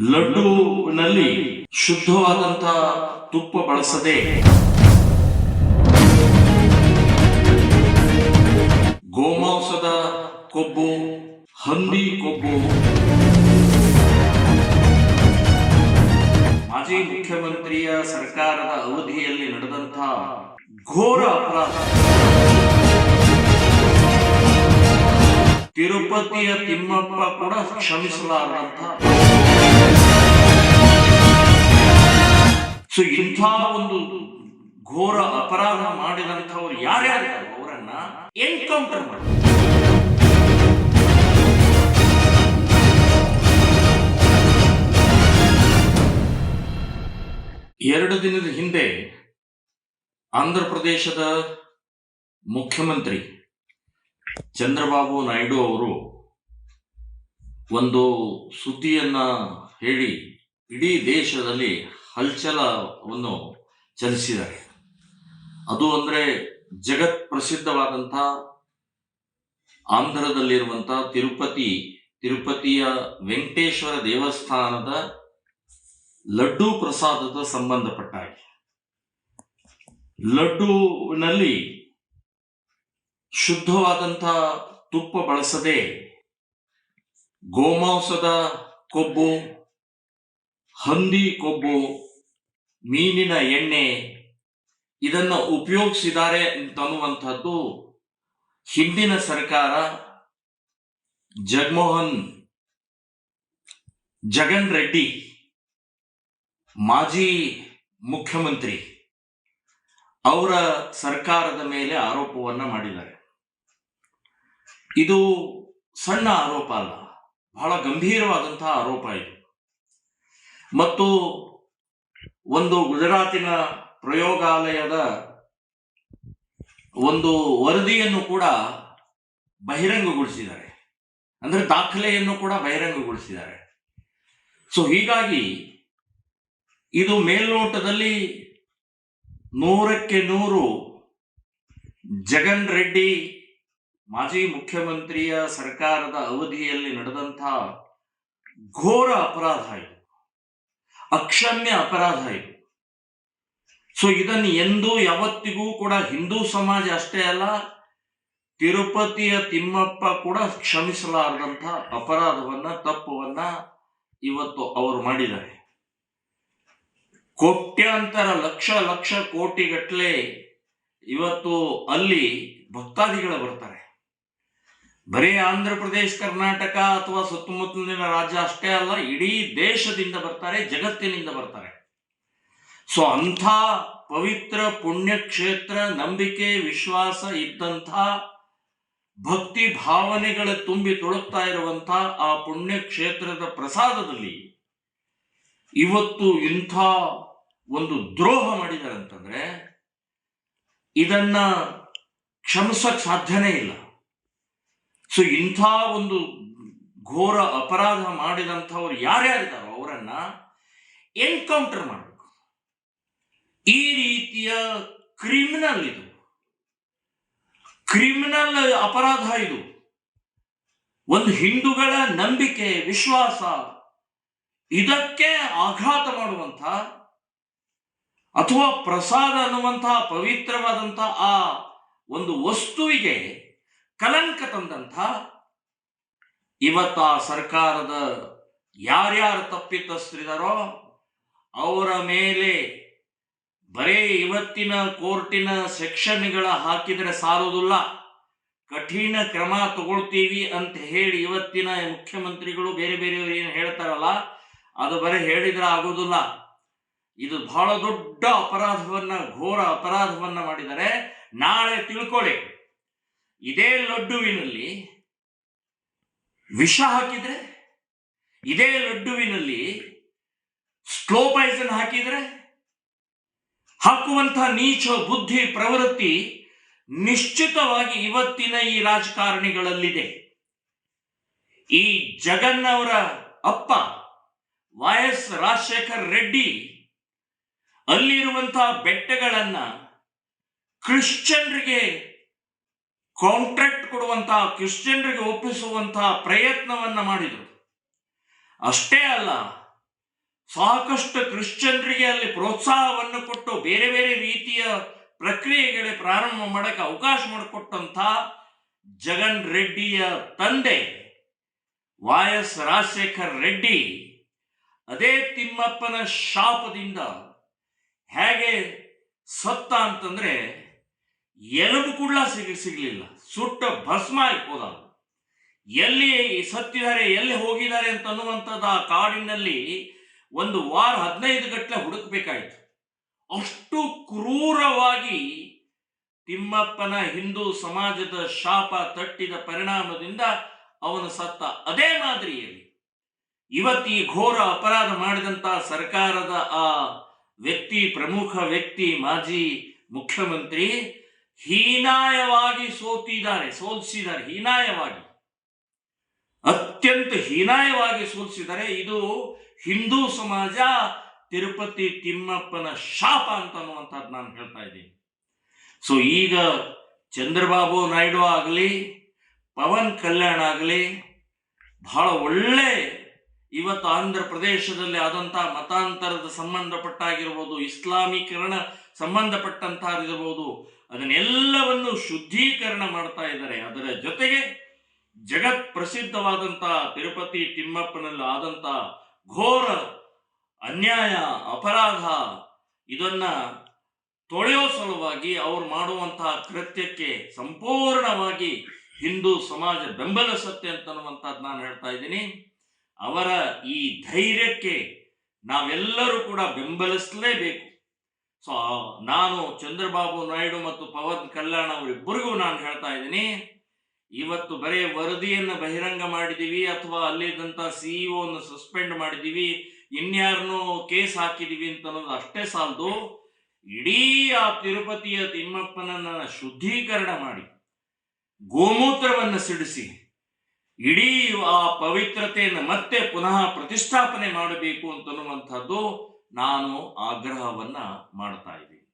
ಲಡ್ಡುನಲ್ಲಿ ಶುದ್ಧವಾದಂತ ತುಪ್ಪ ಬಳಸದೆ ಗೋಮಾಂಸದ ಕೊಬ್ಬು, ಹಂದಿ ಕೊಬ್ಬು ಮಾಜಿ ಮುಖ್ಯಮಂತ್ರಿಯ ಸರ್ಕಾರದ ಅವಧಿಯಲ್ಲಿ ನಡೆದಂತಹ ಘೋರ ಅಪರಾಧ. ತಿರುಪತಿಯ ತಿಮ್ಮಪ್ಪ ಕೂಡ ಕ್ಷಮಿಸಲಾರದಂತ. ಸೊ ಇಂಥ ಒಂದು ಘೋರ ಅಪರಾಧ ಮಾಡಿದಂಥವ್ರು ಯಾರ್ಯಾರು ಅವರನ್ನ ಎನ್ಕೌಂಟರ್ ಮಾಡಿ ಎರಡು ದಿನದ ಹಿಂದೆ ಆಂಧ್ರ ಪ್ರದೇಶದ ಮುಖ್ಯಮಂತ್ರಿ ಚಂದ್ರಬಾಬು ನಾಯ್ಡು ಅವರು ಒಂದು ಸುದ್ದಿಯನ್ನ ಹೇಳಿ ಇಡೀ ದೇಶದಲ್ಲಿ ಹಲ್ಚಲವನ್ನು ಚಲಿಸಿದ್ದಾರೆ. ಅದು ಅಂದ್ರೆ ಜಗತ್ ಪ್ರಸಿದ್ಧವಾದಂಥ ಆಂಧ್ರದಲ್ಲಿರುವಂಥ ತಿರುಪತಿಯ ವೆಂಕಟೇಶ್ವರ ದೇವಸ್ಥಾನದ ಲಡ್ಡು ಪ್ರಸಾದದ ಸಂಬಂಧಪಟ್ಟ ಹಾಗೆ ಲಡ್ಡುನಲ್ಲಿ ಶುದ್ಧವಾದಂಥ ತುಪ್ಪ ಬಳಸದೆ ಗೋಮಾಂಸದ ಕೊಬ್ಬು, ಹಂದಿ ಕೊಬ್ಬು, ಮೀನಿನ ಎಣ್ಣೆ ಇದನ್ನ ಉಪಯೋಗಿಸಿದ್ದಾರೆ ಅಂತನ್ನುವಂಥದ್ದು ಹಿಂದಿನ ಸರ್ಕಾರ ಜಗನ್ ರೆಡ್ಡಿ ಮಾಜಿ ಮುಖ್ಯಮಂತ್ರಿ ಅವರ ಸರ್ಕಾರದ ಮೇಲೆ ಆರೋಪವನ್ನ ಮಾಡಿದ್ದಾರೆ. ಇದು ಸಣ್ಣ ಆರೋಪ ಅಲ್ಲ, ಬಹಳ ಗಂಭೀರವಾದಂತಹ ಆರೋಪ ಇದು. ಮತ್ತು ಒಂದು ಗುಜರಾತಿನ ಪ್ರಯೋಗಾಲಯದ ಒಂದು ವರದಿಯನ್ನು ಕೂಡ ಬಹಿರಂಗಗೊಳಿಸಿದ್ದಾರೆ, ಅಂದ್ರೆ ದಾಖಲೆಯನ್ನು ಕೂಡ ಬಹಿರಂಗಗೊಳಿಸಿದ್ದಾರೆ. ಸೊ ಹೀಗಾಗಿ ಇದು ಮೇಲ್ನೋಟದಲ್ಲಿ 100% ಜಗನ್ ರೆಡ್ಡಿ ಮಾಜಿ ಮುಖ್ಯಮಂತ್ರಿಯ ಸರ್ಕಾರದ ಅವಧಿಯಲ್ಲಿ ನಡೆದಂತಹ ಘೋರ ಅಪರಾಧ ಇದು, ಅಕ್ಷಮ್ಯ ಅಪರಾಧ ಇದು. ಸೊ ಇದನ್ನು ಎಂದೂ ಯಾವತ್ತಿಗೂ ಕೂಡ ಹಿಂದೂ ಸಮಾಜ ಅಷ್ಟೇ ಅಲ್ಲ, ತಿರುಪತಿಯ ತಿಮ್ಮಪ್ಪ ಕೂಡ ಕ್ಷಮಿಸಲಾರದಂಥ ಅಪರಾಧವನ್ನ, ತಪ್ಪವನ್ನ ಇವತ್ತು ಅವರು ಮಾಡಿದ್ದಾರೆ. ಕೋಟ್ಯಾಂತರ ಲಕ್ಷ ಕೋಟಿಗಟ್ಟಲೆ ಇವತ್ತು ಅಲ್ಲಿ ಭಕ್ತಾದಿಗಳು ಬರ್ತಾರೆ. ಬರೀ ಆಂಧ್ರ ಪ್ರದೇಶ, ಕರ್ನಾಟಕ ಅಥವಾ ಸುತ್ತಮುತ್ತಲಿನ ರಾಜ್ಯ ಅಷ್ಟೇ ಅಲ್ಲ, ಇಡೀ ದೇಶದಿಂದ ಬರ್ತಾರೆ, ಜಗತ್ತಿನಿಂದ ಬರ್ತಾರೆ. ಸೊ ಅಂಥ ಪವಿತ್ರ ಪುಣ್ಯಕ್ಷೇತ್ರ, ನಂಬಿಕೆ ವಿಶ್ವಾಸ ಇದ್ದಂಥ ಭಕ್ತಿ ಭಾವನೆಗಳ ತುಂಬಿ ತುಳುಕ್ತಾ ಇರುವಂಥ ಆ ಪುಣ್ಯಕ್ಷೇತ್ರದ ಪ್ರಸಾದದಲ್ಲಿ ಇವತ್ತು ಇಂಥ ಒಂದು ದ್ರೋಹ ಮಾಡಿದ್ದಾರೆ ಅಂತಂದ್ರೆ ಇದನ್ನ ಕ್ಷಮಿಸಕ್ ಸಾಧ್ಯನೇ ಇಲ್ಲ. ಸೊ ಇಂಥ ಒಂದು ಘೋರ ಅಪರಾಧ ಮಾಡಿದಂಥವ್ರು ಯಾರ್ಯಾರಿದ್ದಾರೋ ಅವರನ್ನ ಎನ್ಕೌಂಟರ್ ಮಾಡಬೇಕು. ಈ ರೀತಿಯ ಕ್ರಿಮಿನಲ್ ಅಪರಾಧ ಇದು. ಒಂದು ಹಿಂದೂಗಳ ನಂಬಿಕೆ ವಿಶ್ವಾಸ ಇದಕ್ಕೆ ಆಘಾತ ಮಾಡುವಂಥ ಅಥವಾ ಪ್ರಸಾದ ಅನ್ನುವಂತಹ ಪವಿತ್ರವಾದಂತಹ ಆ ಒಂದು ವಸ್ತುವಿಗೆ ಕಲಂಕ ತಂದಂಥ ಇವತ್ತು ಆ ಸರ್ಕಾರದ ಯಾರ್ಯಾರು ತಪ್ಪಿತಸ್ಥರಿದಾರೋ ಅವರ ಮೇಲೆ ಬರೇ ಇವತ್ತಿನ ಕೋರ್ಟಿನ ಸೆಕ್ಷನ್ಗಳ ಹಾಕಿದರೆ ಸಾಲುವುದಿಲ್ಲ, ಕಠಿಣ ಕ್ರಮ ತಗೊಳ್ತೀವಿ ಅಂತ ಹೇಳಿ ಇವತ್ತಿನ ಮುಖ್ಯಮಂತ್ರಿಗಳು ಬೇರೆ ಬೇರೆಯವರು ಏನು ಹೇಳ್ತಾರಲ್ಲ ಅದು ಬರೀ ಹೇಳಿದ್ರೆ ಆಗೋದಿಲ್ಲ. ಇದು ಬಹಳ ದೊಡ್ಡ ಅಪರಾಧವನ್ನ, ಘೋರ ಅಪರಾಧವನ್ನ ಮಾಡಿದರೆ ನಾಳೆ ತಿಳ್ಕೊಳ್ಳಿ, ಇದೇ ಲಡ್ಡುವಿನಲ್ಲಿ ವಿಷ ಹಾಕಿದ್ರೆ, ಇದೇ ಲಡ್ಡುವಿನಲ್ಲಿ ಸ್ಲೋ ಪಾಯ್ಸನ್ ಹಾಕಿದ್ರೆ ಹಾಕುವಂತಹ ನೀಚ ಬುದ್ಧಿ ಪ್ರವೃತ್ತಿ ನಿಶ್ಚಿತವಾಗಿ ಇವತ್ತಿನ ಈ ರಾಜಕಾರಣಿಗಳಲ್ಲಿದೆ. ಈ ಜಗನ್ ಅವರ ಅಪ್ಪ YS ರಾಜಶೇಖರ್ ರೆಡ್ಡಿ ಅಲ್ಲಿರುವಂತಹ ಬೆಟ್ಟಗಳನ್ನ ಕ್ರಿಶ್ಚಿಯನ್ರಿಗೆ ಕಾಂಟ್ರಾಕ್ಟ್ ಕೊಡುವಂತಹ, ಕ್ರಿಶ್ಚಿಯನ್ರಿಗೆ ಒಪ್ಪಿಸುವಂತಹ ಪ್ರಯತ್ನವನ್ನ ಮಾಡಿದರು. ಅಷ್ಟೇ ಅಲ್ಲ, ಸಾಕಷ್ಟು ಕ್ರಿಶ್ಚಿಯನ್ರಿಗೆ ಅಲ್ಲಿ ಪ್ರೋತ್ಸಾಹವನ್ನು ಕೊಟ್ಟು ಬೇರೆ ಬೇರೆ ರೀತಿಯ ಪ್ರಕ್ರಿಯೆಗಳಿಗೆ ಪ್ರಾರಂಭ ಮಾಡಕ್ಕೆ ಅವಕಾಶ ಮಾಡಿಕೊಟ್ಟಂಥ ಜಗನ್ ರೆಡ್ಡಿಯ ತಂದೆ YS ರಾಜಶೇಖರ್ ರೆಡ್ಡಿ ಅದೇ ತಿಮ್ಮಪ್ಪನ ಶಾಪದಿಂದ ಹೇಗೆ ಸತ್ತ ಅಂತಂದ್ರೆ ಎಲುಬು ಕೂಡ ಸಿಗಲಿಲ್ಲ, ಸುಟ್ಟ ಭಸ್ಮ ಹೋದ. ಎಲ್ಲಿ ಸತ್ತಿದ್ದಾರೆ, ಎಲ್ಲಿ ಹೋಗಿದ್ದಾರೆ ಅಂತ ಅನ್ನುವಂಥದ್ದು ಆ ಕಾಡಿನಲ್ಲಿ ಒಂದು ವಾರ 15 ಗಟ್ಟಲೆ ಹುಡುಕಬೇಕಾಯಿತು. ಅಷ್ಟು ಕ್ರೂರವಾಗಿ ತಿಮ್ಮಪ್ಪನ ಹಿಂದೂ ಸಮಾಜದ ಶಾಪ ತಟ್ಟಿದ ಪರಿಣಾಮದಿಂದ ಅವನು ಸತ್ತ. ಅದೇ ಮಾದರಿಯಲ್ಲಿ ಇವತ್ತು ಈ ಘೋರ ಅಪರಾಧ ಮಾಡಿದಂತ ಸರ್ಕಾರದ ಆ ವ್ಯಕ್ತಿ, ಪ್ರಮುಖ ವ್ಯಕ್ತಿ, ಮಾಜಿ ಮುಖ್ಯಮಂತ್ರಿ ಹೀನಾಯವಾಗಿ ಸೋಲಿಸಿದ್ದಾರೆ. ಹೀನಾಯವಾಗಿ, ಅತ್ಯಂತ ಹೀನಾಯವಾಗಿ ಸೋಲಿಸಿದ್ದಾರೆ. ಇದು ಹಿಂದೂ ಸಮಾಜ ತಿರುಪತಿ ತಿಮ್ಮಪ್ಪನ ಶಾಪ ಅಂತ ಅನ್ನುವಂಥದ್ದು ನಾನು ಹೇಳ್ತಾ ಇದ್ದೀನಿ. ಸೊ ಈಗ ಚಂದ್ರಬಾಬು ನಾಯ್ಡು ಆಗಲಿ, ಪವನ್ ಕಲ್ಯಾಣ್ ಆಗಲಿ, ಬಹಳ ಒಳ್ಳೆ ಇವತ್ತು ಆಂಧ್ರ ಪ್ರದೇಶದಲ್ಲಿ ಆದಂಥ ಮತಾಂತರದ ಸಂಬಂಧಪಟ್ಟಾಗಿರ್ಬೋದು, ಇಸ್ಲಾಮೀಕರಣ ಸಂಬಂಧಪಟ್ಟಂತಹದಿರ್ಬೋದು, ಅದನ್ನೆಲ್ಲವನ್ನು ಶುದ್ಧೀಕರಣ ಮಾಡ್ತಾ ಇದ್ದಾರೆ. ಅದರ ಜೊತೆಗೆ ಜಗತ್ ಪ್ರಸಿದ್ಧವಾದಂಥ ತಿರುಪತಿ ತಿಮ್ಮಪ್ಪನಲ್ಲಿ ಆದಂಥ ಘೋರ ಅನ್ಯಾಯ, ಅಪರಾಧ, ಇದನ್ನ ತೊಳೆಯೋ ಸಲುವಾಗಿ ಅವ್ರು ಮಾಡುವಂತಹ ಕೃತ್ಯಕ್ಕೆ ಸಂಪೂರ್ಣವಾಗಿ ಹಿಂದೂ ಸಮಾಜ ಬೆಂಬಲಿಸುತ್ತೆ ಅಂತನ್ನುವಂಥದ್ದು ನಾನು ಹೇಳ್ತಾ ಇದ್ದೀನಿ. ಅವರ ಈ ಧೈರ್ಯಕ್ಕೆ ನಾವೆಲ್ಲರೂ ಕೂಡ ಬೆಂಬಲಿಸಲೇಬೇಕು. ಸೊ ನಾನು ಚಂದ್ರಬಾಬು ನಾಯ್ಡು ಮತ್ತು ಪವನ್ ಕಲ್ಯಾಣ್ ಅವರಿಬ್ಬರಿಗೂ ನಾನು ಹೇಳ್ತಾ ಇದ್ದೀನಿ, ಇವತ್ತು ಬರೀ ವರದಿಯನ್ನು ಬಹಿರಂಗ ಮಾಡಿದೀವಿ ಅಥವಾ ಅಲ್ಲಿದ್ದಂಥ CEO ಸಸ್ಪೆಂಡ್ ಮಾಡಿದೀವಿ, ಇನ್ಯಾರನ್ನೋ ಕೇಸ್ ಹಾಕಿದೀವಿ ಅಂತ ಅನ್ನೋದು ಅಷ್ಟೇ ಸಾಲದು. ಇಡೀ ಆ ತಿರುಪತಿಯ ತಿಮ್ಮಪ್ಪನನ್ನ ಶುದ್ಧೀಕರಣ ಮಾಡಿ, ಗೋಮೂತ್ರವನ್ನು ಸಿಡಿಸಿ, ಇಡೀ ಆ ಪವಿತ್ರತೆಯನ್ನು ಮತ್ತೆ ಪುನಃ ಪ್ರತಿಷ್ಠಾಪನೆ ಮಾಡಬೇಕು ಅಂತನ್ನುವಂಥದ್ದು ನಾನು ಆಗ್ರಹವನ್ನ ಮಾಡ್ತಾ ಇದ್ದೀನಿ.